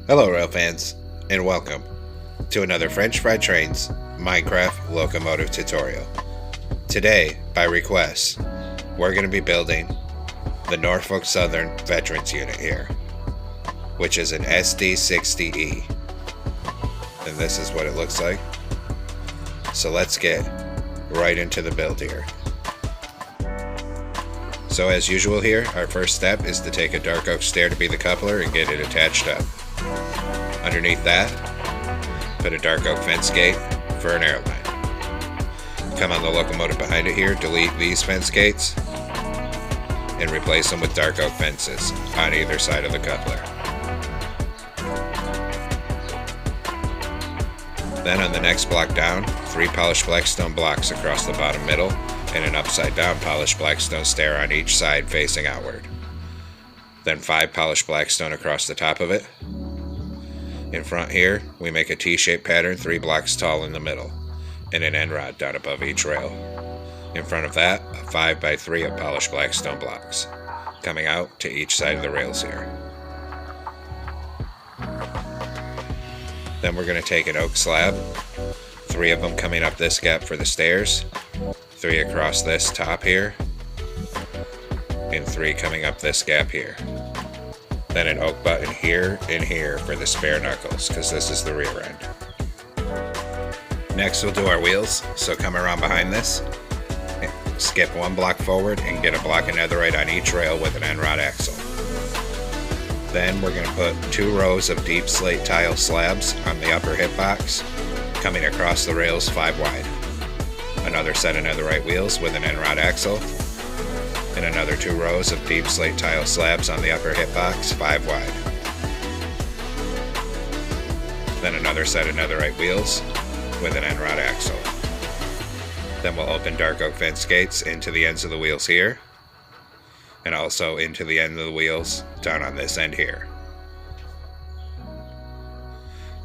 Hello rail fans, and welcome to another French Fried Trains Minecraft locomotive tutorial. Today, by request, we're going to be building the Norfolk Southern Veterans Unit here, which is an SD60E. And this is what it looks like. So let's get right into the build here. So as usual here, our first step is to take a dark oak stair to be the coupler and get it attached up. Underneath that, put a dark oak fence gate for an airline. Come on the locomotive behind it here, delete these fence gates, and replace them with dark oak fences on either side of the coupler. Then on the next block down, 3 polished blackstone blocks across the bottom middle, and an upside down polished blackstone stair on each side facing outward. Then 5 polished blackstone across the top of it. In front here, we make a T-shaped pattern 3 blocks tall in the middle, and an end rod down above each rail. In front of that, a 5x3 of polished blackstone blocks, coming out to each side of the rails here. Then we're going to take an oak slab, 3 of them coming up this gap for the stairs, 3 across this top here, and 3 coming up this gap here. Then an oak button here and here for the spare knuckles, because this is the rear end. Next we'll do our wheels, so come around behind this, skip 1 block forward and get a block of netherite on each rail with an end rod axle. Then we're going to put 2 rows of deep slate tile slabs on the upper hip box, coming across the rails 5 wide. Another set of netherite wheels with an end rod axle, and another 2 rows of deep slate tile slabs on the upper hip box 5 wide. Then another set of netherite wheels with an end rod axle. Then we'll open dark oak fence gates into the ends of the wheels here, and also into the end of the wheels down on this end here.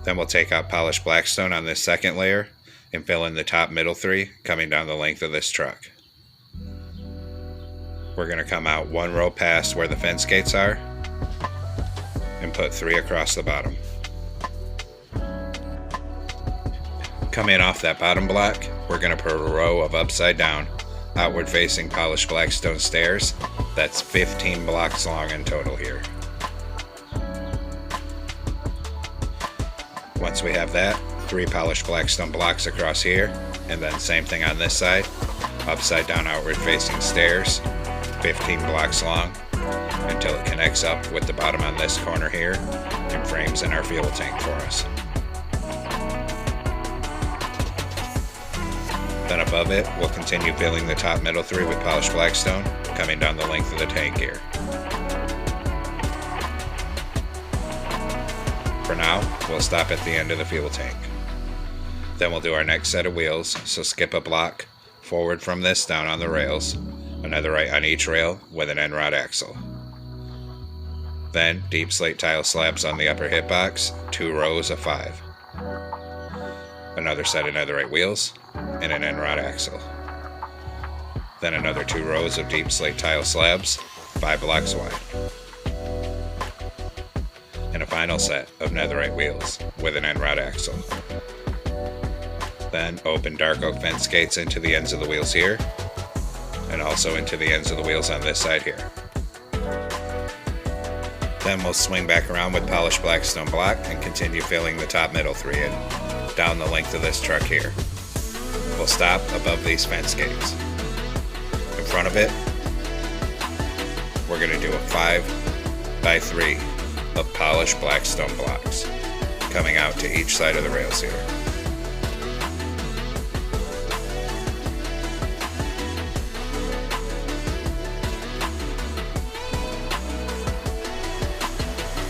Then we'll take out polished blackstone on this second layer and fill in the top middle 3 coming down the length of this truck. We're going to come out 1 row past where the fence gates are and put 3 across the bottom. Come in off that bottom block, we're going to put a row of upside down, outward facing polished blackstone stairs. That's 15 blocks long in total here. Once we have that, 3 polished blackstone blocks across here, and then same thing on this side, upside down outward facing stairs, 15 blocks long, until it connects up with the bottom on this corner here and frames in our fuel tank for us. Then above it, we'll continue filling the top middle 3 with polished blackstone, coming down the length of the tank here. For now, we'll stop at the end of the fuel tank. Then we'll do our next set of wheels, so skip a block forward from this down on the rails, another right on each rail with an end rod axle. Then deep slate tile slabs on the upper hip box, 2 rows of 5. Another set of netherite wheels and an end rod axle. Then another 2 rows of deep slate tile slabs, 5 blocks wide. And a final set of netherite wheels with an end rod axle. Then open dark oak fence gates into the ends of the wheels here, and also into the ends of the wheels on this side here. Then we'll swing back around with polished blackstone block and continue filling the top middle 3 in, down the length of this truck here. We'll stop above these fence gates. In front of it, we're going to do a 5x3 of polished blackstone blocks, coming out to each side of the rails here.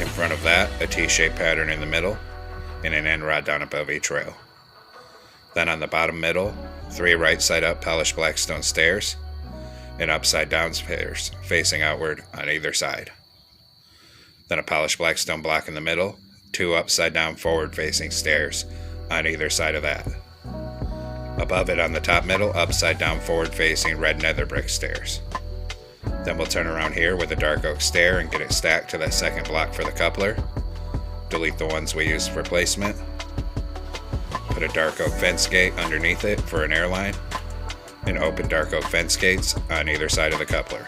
In front of that, a T-shaped pattern in the middle, and an end rod down above each rail. Then on the bottom middle, 3 right side up polished blackstone stairs, and upside down stairs facing outward on either side. Then a polished blackstone block in the middle, 2 upside down forward facing stairs on either side of that. Above it on the top middle, upside down forward facing red nether brick stairs. Then we'll turn around here with a dark oak stair and get it stacked to that second block for the coupler. delete the ones we used for placement. Put a dark oak fence gate underneath it for an airline, and open dark oak fence gates on either side of the coupler.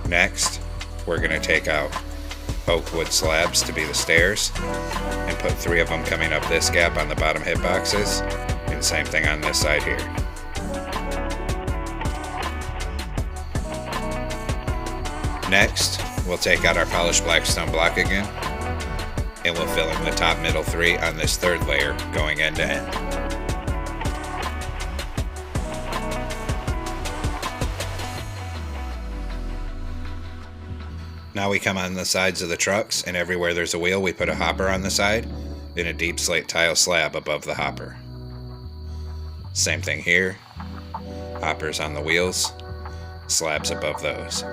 Next, we're going to take out oak wood slabs to be the stairs, and put 3 of them coming up this gap on the bottom hip boxes, and same thing on this side here. Next, we'll take out our polished black stone block again, and we'll fill in the top middle 3 on this 3rd layer going end to end. Now we come on the sides of the trucks, and everywhere there's a wheel we put a hopper on the side and a deep slate tile slab above the hopper. Same thing here, hoppers on the wheels, slabs above those.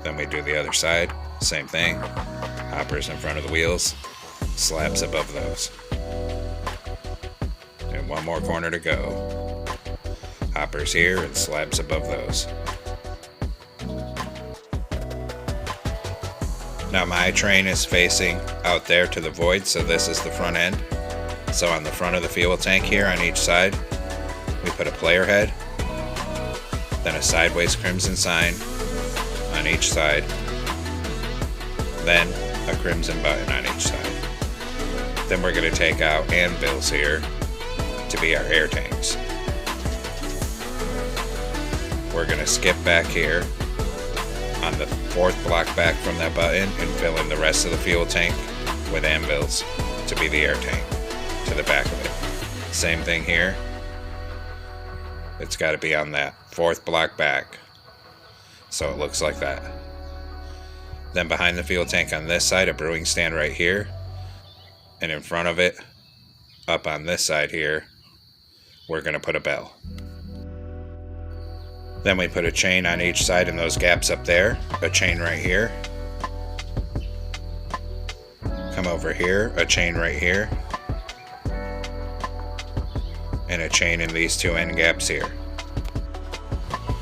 Then we do the other side, same thing, hoppers in front of the wheels, slabs above those. And one more corner to go, hoppers here and slabs above those. Now my train is facing out there to the void, so this is the front end. So on the front of the fuel tank here on each side, we put a player head, then a sideways crimson sign on each side, then a crimson button on each side. Then we're going to take out anvils here to be our air tanks. We're going to skip back here on the 4th block back from that button and fill in the rest of the fuel tank with anvils to be the air tank to the back of it. Same thing here. It's got to be on that 4th block back, so it looks like that. Then behind the fuel tank on this side, a brewing stand right here, and in front of it, up on this side here, we're going to put a bell. Then we put a chain on each side in those gaps up there, a chain right here. Come over here, a chain right here, and a chain in these 2 end gaps here.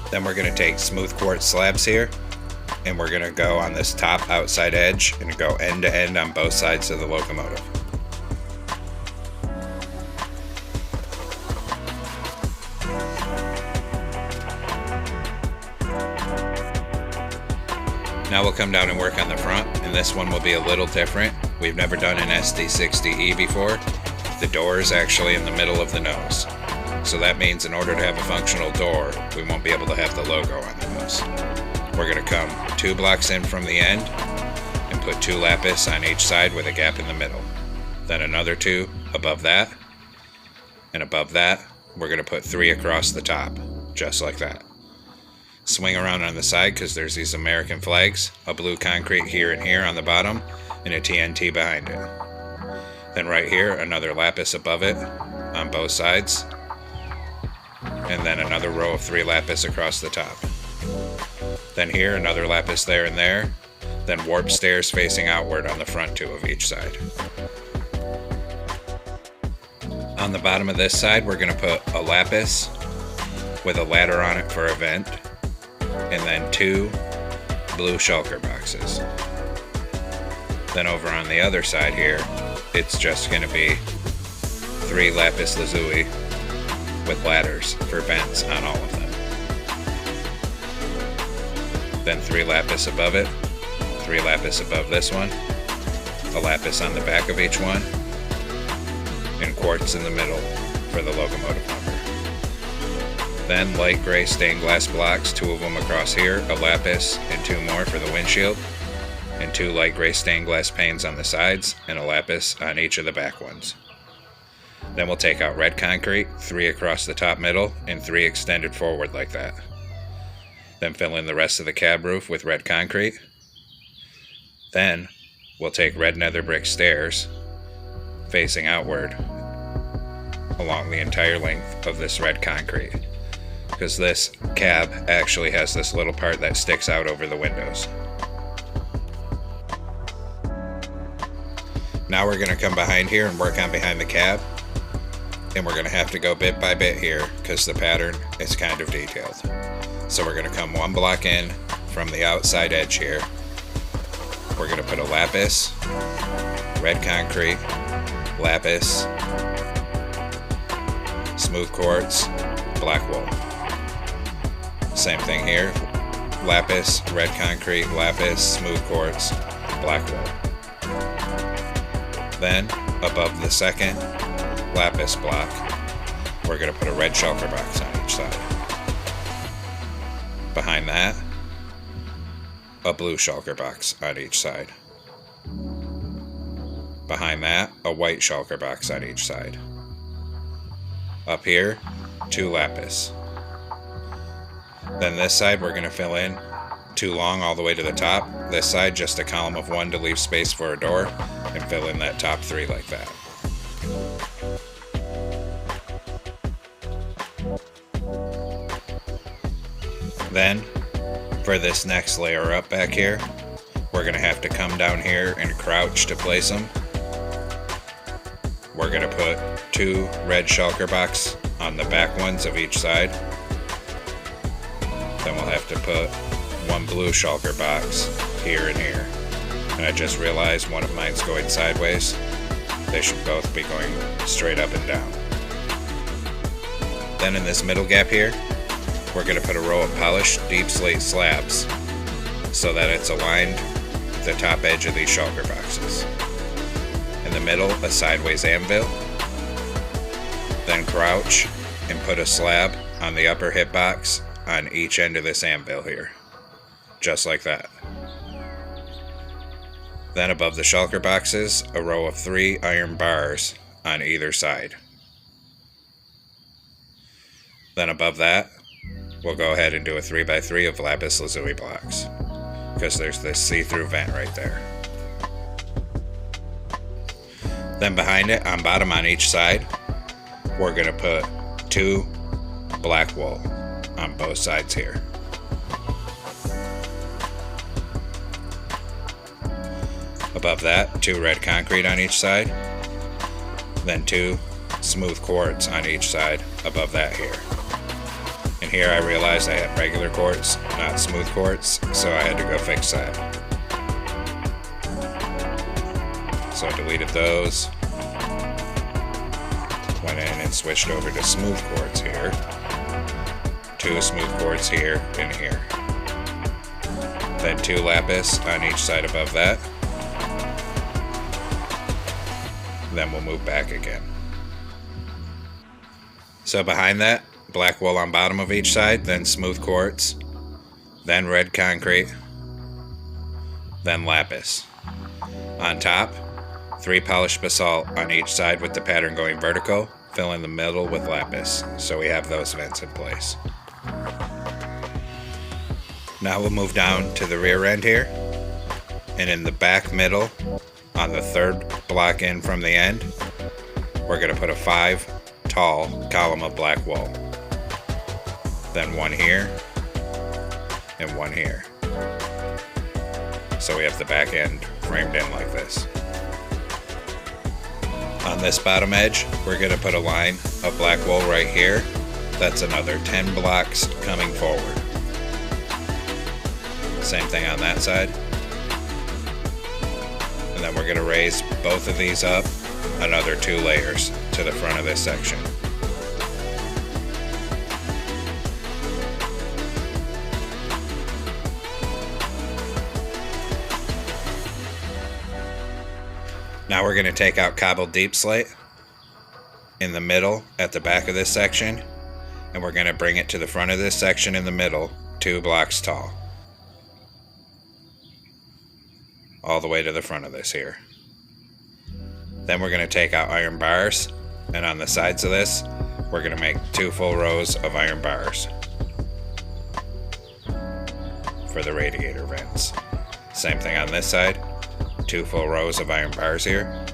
Then we're going to take smooth quartz slabs here, and we're going to go on this top outside edge and go end to end on both sides of the locomotive. Now we'll come down and work on the front, and this one will be a little different. We've never done an SD60E before. The door is actually in the middle of the nose. So that means in order to have a functional door, we won't be able to have the logo on the nose. We're going to come 2 blocks in from the end and put 2 lapis on each side with a gap in the middle. Then another 2 above that, and above that, we're going to put 3 across the top, just like that. Swing around on the side because there's these American flags, a blue concrete here and here on the bottom, and a TNT behind it. Then right here, another lapis above it on both sides, and then another row of 3 lapis across the top. Then here, another lapis there and there, then warp stairs facing outward on the front 2 of each side. On the bottom of this side, we're going to put a lapis with a ladder on it for a vent, and then 2 blue shulker boxes. Then over on the other side here, it's just going to be 3 lapis lazuli with ladders for vents on all of them. Then 3 lapis above it, 3 lapis above this one, a lapis on the back of each one, and quartz in the middle for the locomotive number. Then light gray stained glass blocks, 2 of them across here, a lapis and 2 more for the windshield, and 2 light gray stained glass panes on the sides, and a lapis on each of the back ones. Then we'll take out red concrete, 3 across the top middle, and 3 extended forward like that. Then fill in the rest of the cab roof with red concrete. Then we'll take red nether brick stairs facing outward along the entire length of this red concrete, because this cab actually has this little part that sticks out over the windows. Now we're going to come behind here and work on behind the cab, and we're going to have to go bit by bit here because the pattern is kind of detailed. So we're going to come 1 block in from the outside edge here we're going to put a lapis, red concrete, lapis, smooth quartz, black wool. Same thing here, lapis, red concrete, lapis, smooth quartz, black wool. Then, above the second lapis block, we're going to put a red shulker box on each side. Behind that, a blue shulker box on each side. Behind that, a white shulker box on each side. Up here, 2 lapis. Then this side we're going to fill in 2 long all the way to the top. This side just a column of 1 to leave space for a door, and fill in that top 3 like that. Then, for this next layer up back here, we're going to have to come down here and crouch to place them. We're going to put 2 red shulker box on the back ones of each side. Then we'll have to put 1 blue shulker box here and here. And I just realized one of mine's going sideways. They should both be going straight up and down. Then in this middle gap here, we're going to put a row of polished deep slate slabs so that it's aligned with the top edge of these shulker boxes. In the middle, a sideways anvil. Then crouch and put a slab on the upper hip box on each end of this anvil here. Just like that. Then above the shulker boxes, a row of 3 iron bars on either side. Then above that, we'll go ahead and do a 3x3 of lapis lazuli blocks, because there's this see-through vent right there. Then behind it, on bottom on each side, we're going to put 2 black wool on both sides here. Above that, 2 red concrete on each side, then 2 smooth quartz on each side above that here. And here I realized I had regular quartz, not smooth quartz, so I had to go fix that. So I deleted those, went in and switched over to smooth quartz here, 2 smooth quartz here and here. Then 2 lapis on each side above that. Then we'll move back again. So behind that, black wool on bottom of each side, then smooth quartz, then red concrete, then lapis. On top, 3 polished basalt on each side with the pattern going vertical, fill in the middle with lapis, so we have those vents in place. Now we'll move down to the rear end here, and in the back middle, on the 3rd block in from the end, we're going to put a 5 tall column of black wool. Then 1 here, and 1 here. So we have the back end framed in like this. On this bottom edge, we're going to put a line of black wool right here. That's another 10 blocks coming forward. Same thing on that side. And then we're going to raise both of these up another 2 layers to the front of this section. Now we're going to take out cobbled deep slate in the middle at the back of this section, and we're going to bring it to the front of this section in the middle, 2 blocks tall. All the way to the front of this here. Then we're going to take out iron bars, and on the sides of this, we're going to make 2 full rows of iron bars for the radiator vents. Same thing on this side, 2 full rows of iron bars here.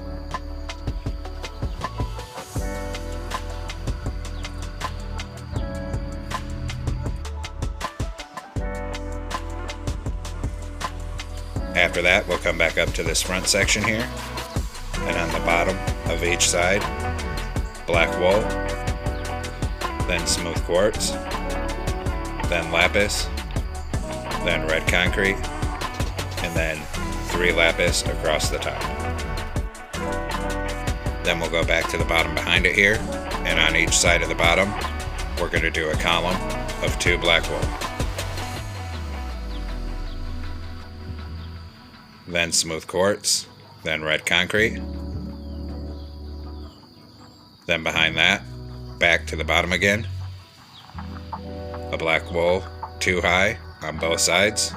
After that, we'll come back up to this front section here, and on the bottom of each side, black wool, then smooth quartz, then lapis, then red concrete, and then 3 lapis across the top. Then we'll go back to the bottom behind it here, and on each side of the bottom, we're going to do a column of 2 black wool. Then smooth quartz, then red concrete. Then behind that, back to the bottom again, a black wool 2 high on both sides,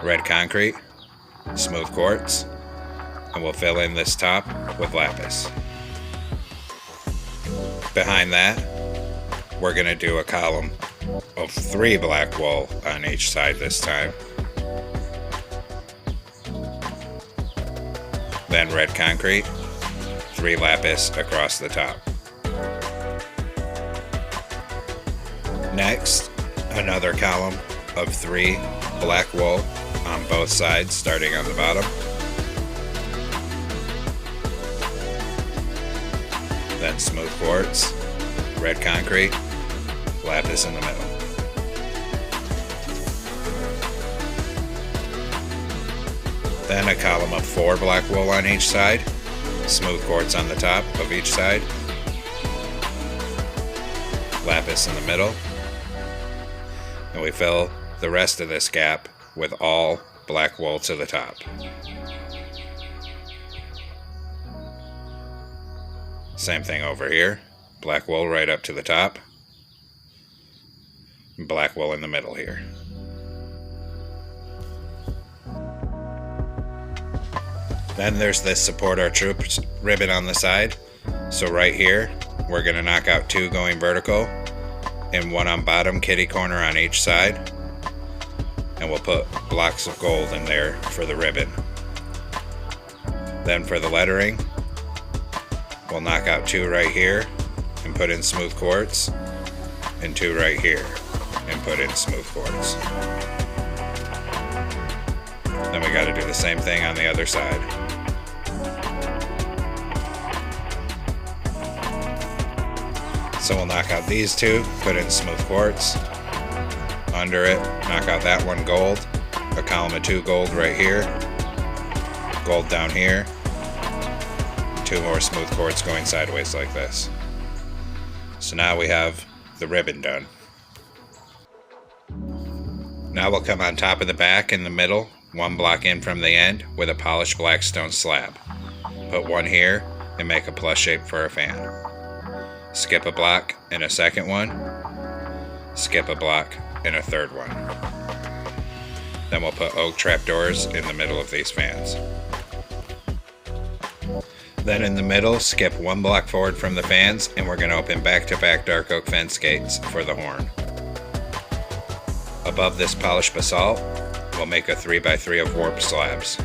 red concrete, smooth quartz, and we'll fill in this top with lapis. Behind that, we're going to do a column of 3 black wool on each side this time. Then red concrete, 3 lapis across the top. Next, another column of 3 black wool on both sides starting on the bottom. Then smooth quartz, red concrete, lapis in the middle. Then a column of 4 black wool on each side, smooth quartz on the top of each side, lapis in the middle, and we fill the rest of this gap with all black wool to the top. Same thing over here, black wool right up to the top, and black wool in the middle here. Then there's this support our troops ribbon on the side. So right here, we're going to knock out 2 going vertical and 1 on bottom kitty corner on each side. And we'll put blocks of gold in there for the ribbon. Then for the lettering, we'll knock out 2 right here and put in smooth quartz, and 2 right here and put in smooth quartz. Then we got to do the same thing on the other side. So we'll knock out these 2, put in smooth quartz, under it, knock out that 1 gold, a column of 2 gold right here, gold down here, 2 more smooth quartz going sideways like this. So now we have the ribbon done. Now we'll come on top of the back in the middle, 1 block in from the end with a polished black stone slab. Put 1 here and make a plus shape for a fan. Skip a block and a second one. Skip a block and a third one. Then we'll put oak trapdoors in the middle of these fans. Then in the middle, skip 1 block forward from the fans, and we're going to open back-to-back dark oak fence gates for the horn. Above this polished basalt, we'll make a 3x3 of warp slabs.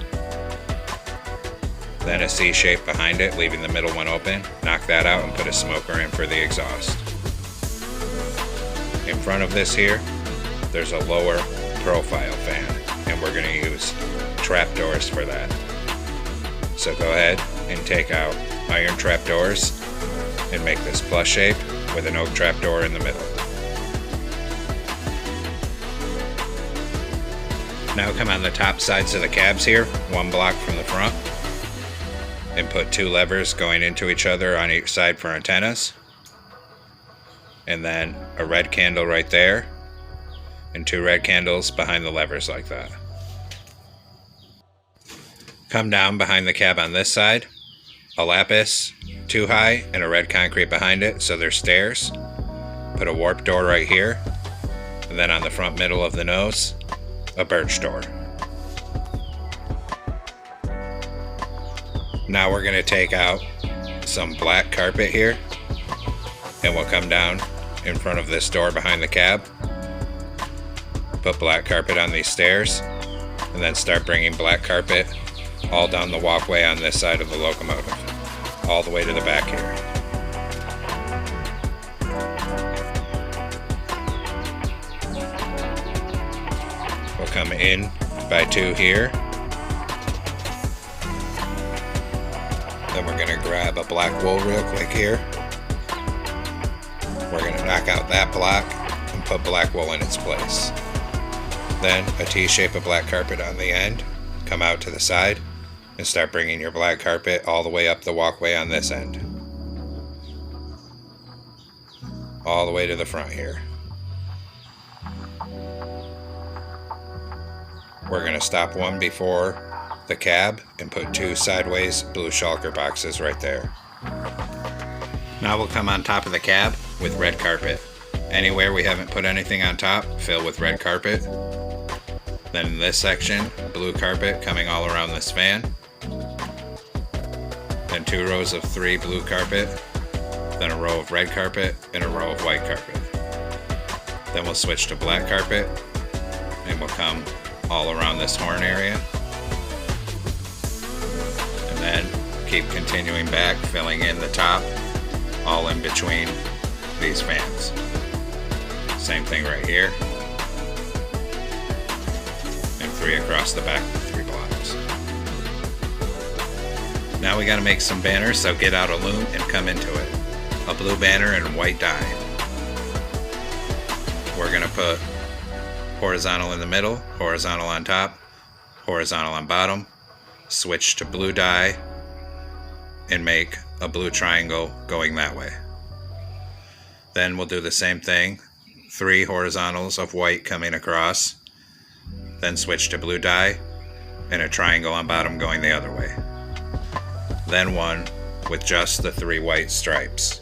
Then a C shape behind it, leaving the middle one open. Knock that out and put a smoker in for the exhaust. In front of this here, there's a lower profile fan, and we're going to use trapdoors for that. So go ahead and take out iron trapdoors and make this plus shape with an oak trapdoor in the middle. Now come on the top sides of the cabs here, 1 block from the front, and put 2 levers going into each other on each side for antennas, and then a red candle right there and 2 red candles behind the levers like that. Come down behind the cab on this side, a lapis 2 high and a red concrete behind it so there's stairs. Put a warp door right here, and then on the front middle of the nose, a birch door. Now we're going to take out some black carpet here, and we'll come down in front of this door behind the cab, put black carpet on these stairs, and then start bringing black carpet all down the walkway on this side of the locomotive, all the way to the back here. We'll come in by 2 here. Then we're going to grab a black wool real quick here. We're going to knock out that block and put black wool in its place. Then a T shape of black carpet on the end come out to the side and start bringing your black carpet all the way up the walkway on this end. All the way to the front here. We're going to stop one before the cab and put 2 sideways blue shulker boxes right there. Now we'll come on top of the cab with red carpet. Anywhere we haven't put anything on top, fill with red carpet. Then in this section, blue carpet coming all around this van. Then 2 rows of 3 blue carpet. Then a row of red carpet and a row of white carpet. Then we'll switch to black carpet and we'll come all around this horn area. And then keep continuing back, filling in the top, all in between these fans. Same thing right here. And 3 across the back, 3 blocks. Now we gotta make some banners, so get out a loom and come into it. A blue banner and white dye. We're gonna put horizontal in the middle, horizontal on top, horizontal on bottom, switch to blue dye, and make a blue triangle going that way. Then we'll do the same thing, 3 horizontals of white coming across, then switch to blue dye, and a triangle on bottom going the other way. Then one with just the 3 white stripes,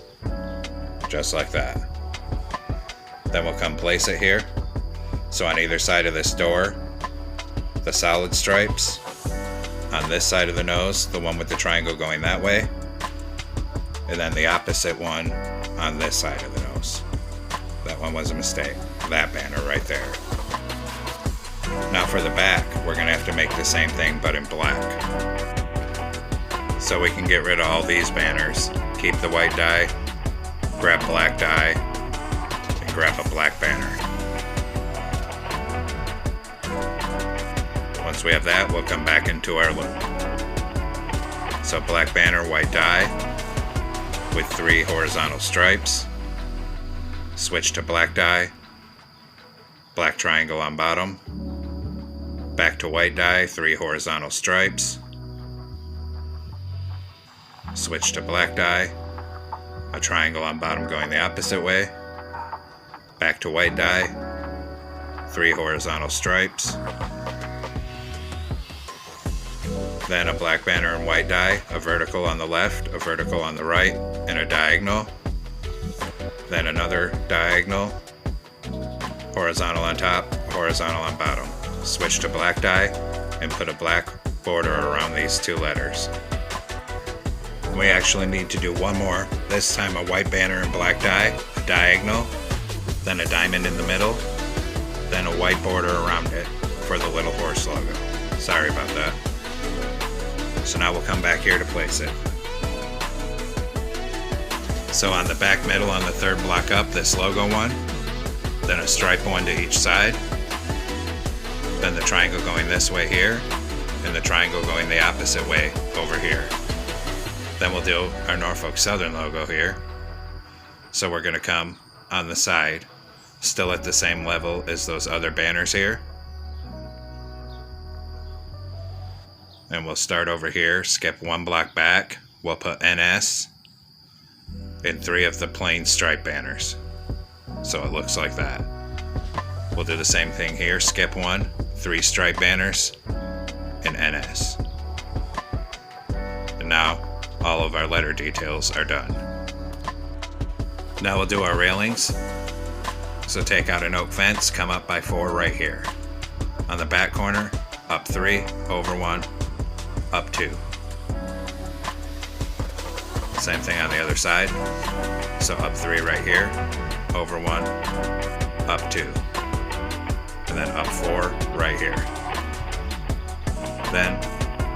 just like that. Then we'll come place it here. So on either side of this door, the solid stripes. On this side of the nose, the one with the triangle going that way. And then the opposite one on this side of the nose. That one was a mistake. That banner right there. Now for the back, we're going to have to make the same thing but in black. So we can get rid of all these banners. Keep the white dye, grab black dye, and grab a black banner. Once we have that, we'll come back into our loop. So black banner, white dye, with 3 horizontal stripes. Switch to black dye, black triangle on bottom, back to white dye, 3 horizontal stripes. Switch to black dye, a triangle on bottom going the opposite way, back to white dye, 3 horizontal stripes. Then a black banner and white dye, a vertical on the left, a vertical on the right, and a diagonal. Then another diagonal, horizontal on top, horizontal on bottom. Switch to black dye and put a black border around these 2 letters. We actually need to do one more, this time a white banner and black dye, a diagonal, then a diamond in the middle, then a white border around it for the little horse logo. Sorry about that. So now we'll come back here to place it. So on the back middle on the 3rd block up, this logo one, then a stripe one to each side, then the triangle going this way here, and the triangle going the opposite way over here. Then we'll do our Norfolk Southern logo here. So we're going to come on the side, still at the same level as those other banners here. And we'll start over here, skip 1 block back, we'll put NS in 3 of the plain stripe banners. So it looks like that. We'll do the same thing here, skip 1, 3 stripe banners, and NS. And now all of our letter details are done. Now we'll do our railings. So take out an oak fence, come up by 4 right here. On the back corner, up 3, over 1, up 2. Same thing on the other side. So up 3 right here, over 1, up 2. And then up 4 right here. Then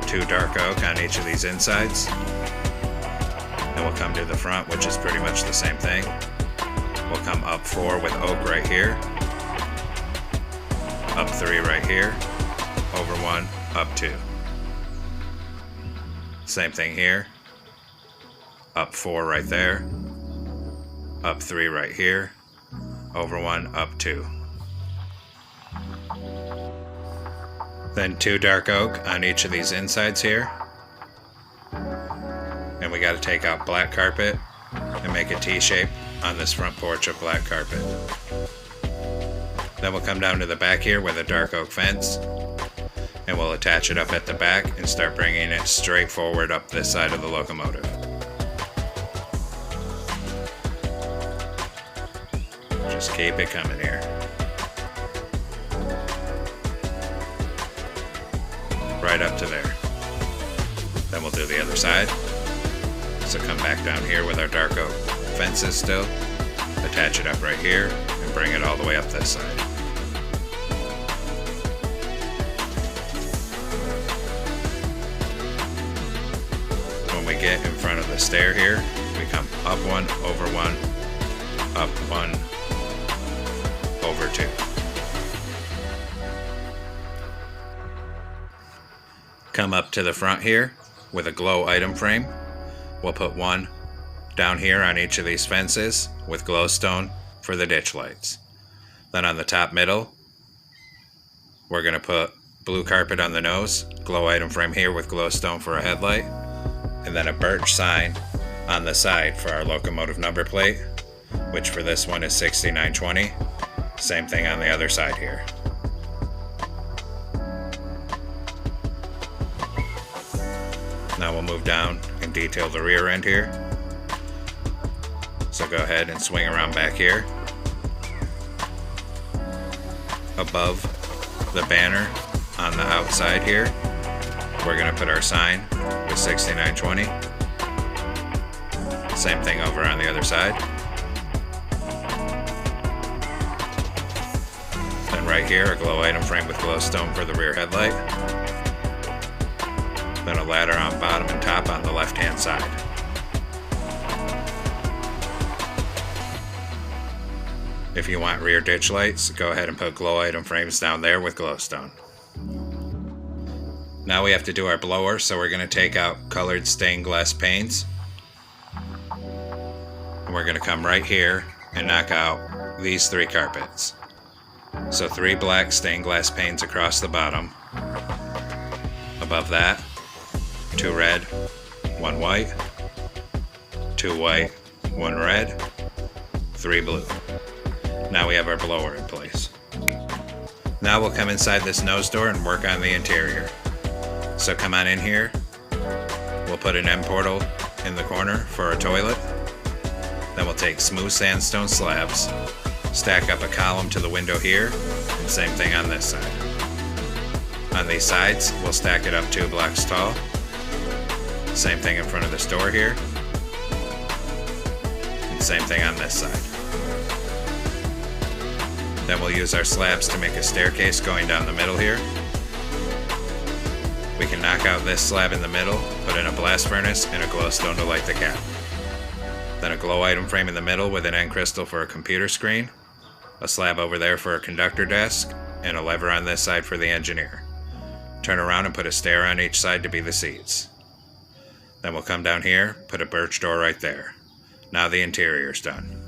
2 dark oak on each of these insides. And we'll come to the front, which is pretty much the same thing. We'll come up 4 with oak right here. Up 3 right here, over 1, up 2. Same thing here. Up 4 right there. Up 3 right here. Over 1, up 2. Then 2 dark oak on each of these insides here. And we got to take out black carpet and make a T-shape on this front porch of black carpet. Then we'll come down to the back here with a dark oak fence, and we'll attach it up at the back and start bringing it straight forward up this side of the locomotive. Just keep it coming here. Right up to there. Then we'll do the other side. So come back down here with our dark oak fences still, attach it up right here, and bring it all the way up this side. When we get in front of the stair here, we come up 1, over 1, up 1, over 2. Come up to the front here with a glow item frame. We'll put 1 down here on each of these fences with glowstone for the ditch lights. Then on the top middle, we're going to put blue carpet on the nose, glow item frame here with glowstone for a headlight, and then a birch sign on the side for our locomotive number plate, which for this one is 6920. Same thing on the other side here. Now we'll move down and detail the rear end here. So go ahead and swing around back here. Above the banner on the outside here, we're going to put our sign with 6920. Same thing over on the other side. Then right here, a glow item frame with glowstone for the rear headlight. Then a ladder on bottom and top on the left-hand side. If you want rear ditch lights, go ahead and put glow item frames down there with glowstone. Now we have to do our blower, so we're going to take out colored stained glass panes. And we're going to come right here and knock out these 3 carpets. So 3 black stained glass panes across the bottom. Above that, 2 red, 1 white, 2 white, 1 red, 3 blue. Now we have our blower in place. Now we'll come inside this nose door and work on the interior. So come on in here. We'll put an end portal in the corner for a toilet. Then we'll take smooth sandstone slabs, stack up a column to the window here, and same thing on this side. On these sides, we'll stack it up 2 blocks tall. Same thing in front of this door here. And same thing on this side. Then we'll use our slabs to make a staircase going down the middle here. We can knock out this slab in the middle, put in a blast furnace, and a glowstone to light the cap. Then a glow item frame in the middle with an end crystal for a computer screen, a slab over there for a conductor desk, and a lever on this side for the engineer. Turn around and put a stair on each side to be the seats. Then we'll come down here, put a birch door right there. Now the interior's done.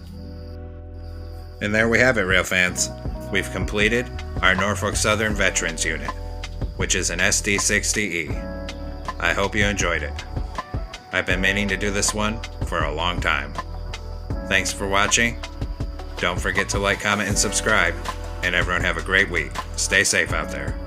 And there we have it, rail fans. We've completed our Norfolk Southern Veterans Unit, which is an SD60E. I hope you enjoyed it. I've been meaning to do this one for a long time. Thanks for watching. Don't forget to like, comment, and subscribe. And everyone have a great week. Stay safe out there.